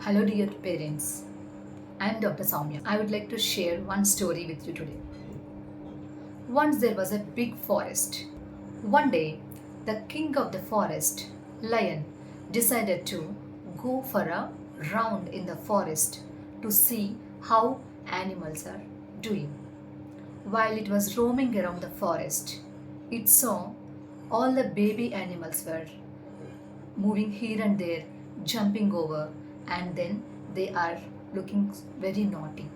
Hello, dear parents. I am Dr. Soumya. I would like to share one story with you today. Once there was a big forest. One day, the king of the forest, lion, decided to go for a round in the forest to see how animals are doing. While it was roaming around the forest, it saw all the baby animals were moving here and there, jumping over, and then they are looking very naughty.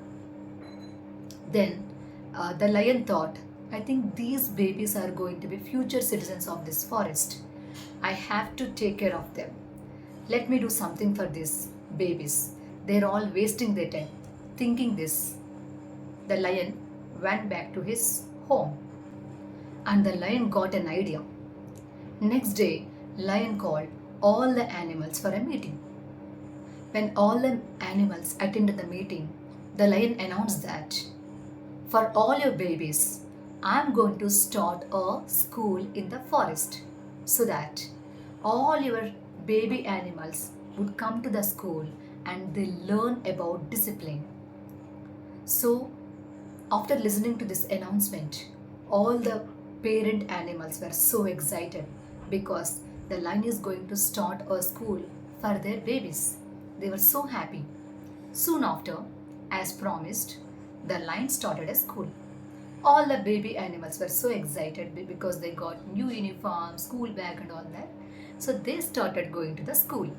Then the lion thought, I think these babies are going to be future citizens of this forest. I have to take care of them. Let me do something for these babies. They're all wasting their time. Thinking this, the lion went back to his home. And the lion got an idea. Next day, lion called all the animals for a meeting. When all the animals attended the meeting, the lion announced that for all your babies, I am going to start a school in the forest so that all your baby animals would come to the school and they learn about discipline. So, after listening to this announcement, all the parent animals were so excited because the lion is going to start a school for their babies. They were so happy. Soon after, as promised, the lion started a school. All the baby animals were so excited because they got new uniform, school bag, and all that. So they started going to the school.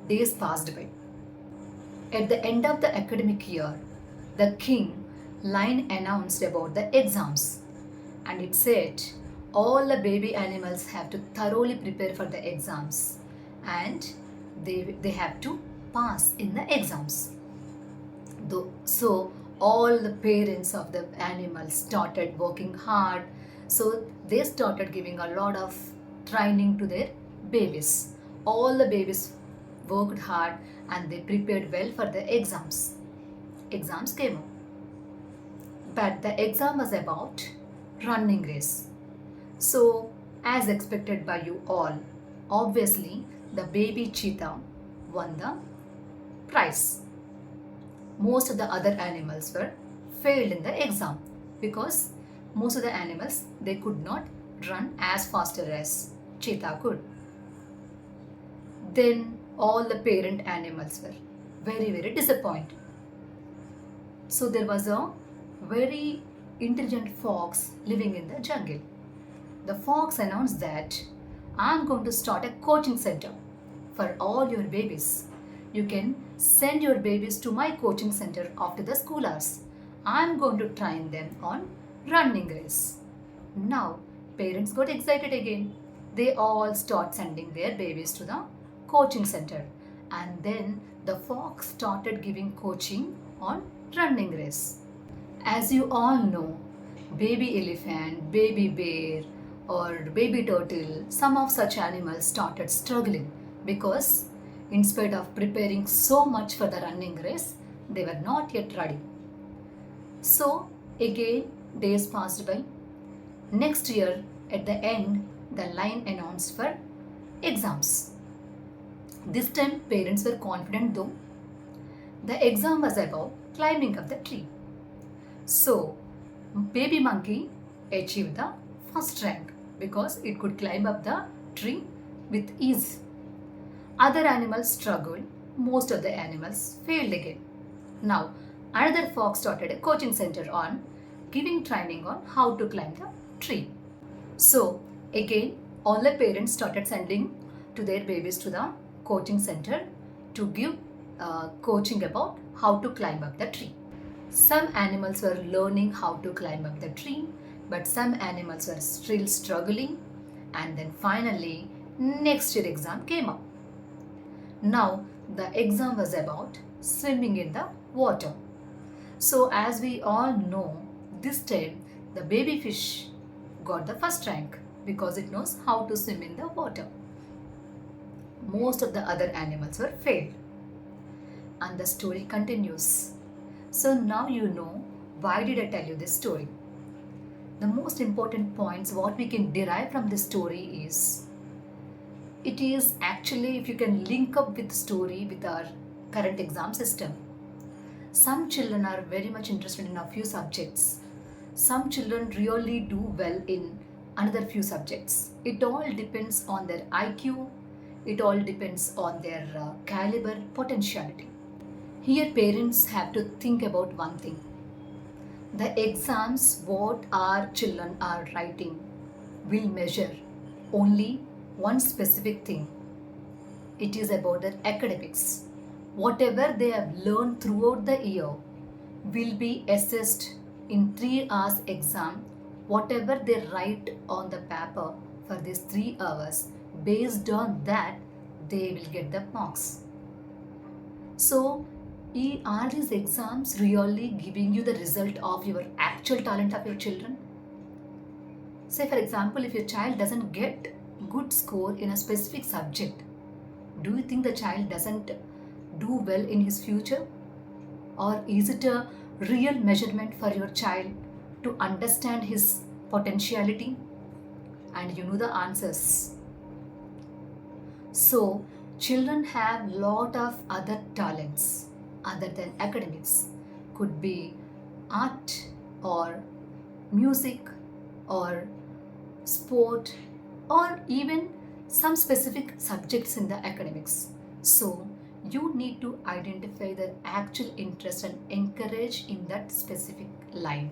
Days passed by. At the end of the academic year, the king lion announced about the exams, and it said all the baby animals have to thoroughly prepare for the exams and they have to pass in the exams. So all the parents of the animals started working hard. So they started giving a lot of training to their babies. All the babies worked hard and they prepared well for the exams. Exams came up. But the exam was about running race. So, as expected by you all, obviously the baby cheetah won the prize. Most of the other animals were failed in the exam because most of the animals they could not run as faster as cheetah could. Then all the parent animals were very disappointed. So there was a very intelligent fox living in the jungle. The fox announced that I'm going to start a coaching center for all your babies. You can send your babies to my coaching center after the school hours. I'm going to train them on running race. Now, parents got excited again. They all start sending their babies to the coaching center. And then the fox started giving coaching on running race. As you all know, baby elephant, baby bear, or baby turtle, some of such animals started struggling because, in spite of preparing so much for the running race, they were not yet ready. So, again, days passed by. Next year, at the end, the lion announced for exams. This time, parents were confident though. The exam was about climbing up the tree. So, baby monkey achieved the first rank because it could climb up the tree with ease. Other animals struggled. Most of the animals failed again. Now, another fox started a coaching center on giving training on how to climb the tree. So, again, all the parents started sending to their babies to the coaching center to give coaching about how to climb up the tree. Some animals were learning how to climb up the tree, but some animals were still struggling. And then finally, next year exam came up. Now, the exam was about swimming in the water. So, as we all know, this time the baby fish got the first rank because it knows how to swim in the water. Most of the other animals were failed. And the story continues. So now you know why did I tell you this story. The most important points what we can derive from this story is It is actually, if you can link up with story with our current exam system. Some children are very much interested in a few subjects. Some children really do well in another few subjects. It all depends on their IQ. It all depends on their caliber, potentiality. Here parents have to think about one thing. The exams what our children are writing will measure only one specific thing. It is about their academics. Whatever they have learned throughout the year will be assessed in 3 hours exam. Whatever they write on the paper for these 3 hours, based on that, they will get the marks. So, are these exams really giving you the result of your actual talent of your children? Say, for example, if your child doesn't get good score in a specific subject, do you think the child doesn't do well in his future? Or is it a real measurement for your child to understand his potentiality? And you know the answers. So, children have lot of other talents other than academics. Could be art or music or sport or even some specific subjects in the academics. So you need to identify their actual interest and encourage in that specific line.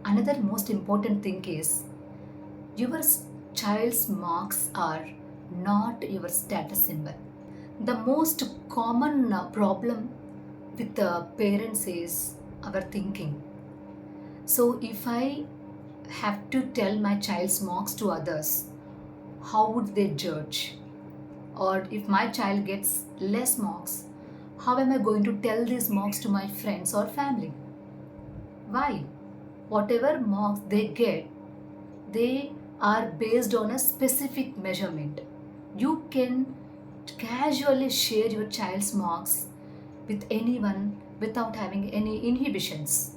Another most important thing is your child's marks are not your status symbol. The most common problem with the parents is our thinking. So if I have to tell my child's marks to others, how would they judge? Or if my child gets less marks, how am I going to tell these marks to my friends or family? Why? Whatever marks they get, they are based on a specific measurement. You can casually share your child's marks with anyone without having any inhibitions.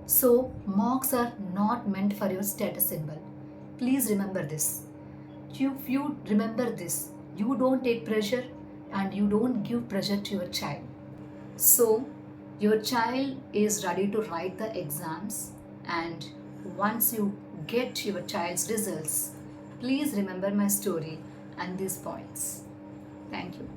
So, marks are not meant for your status symbol. Please remember this. If you remember this, you don't take pressure and you don't give pressure to your child. So, your child is ready to write the exams, and once you get your child's results, please remember my story and these points. Thank you.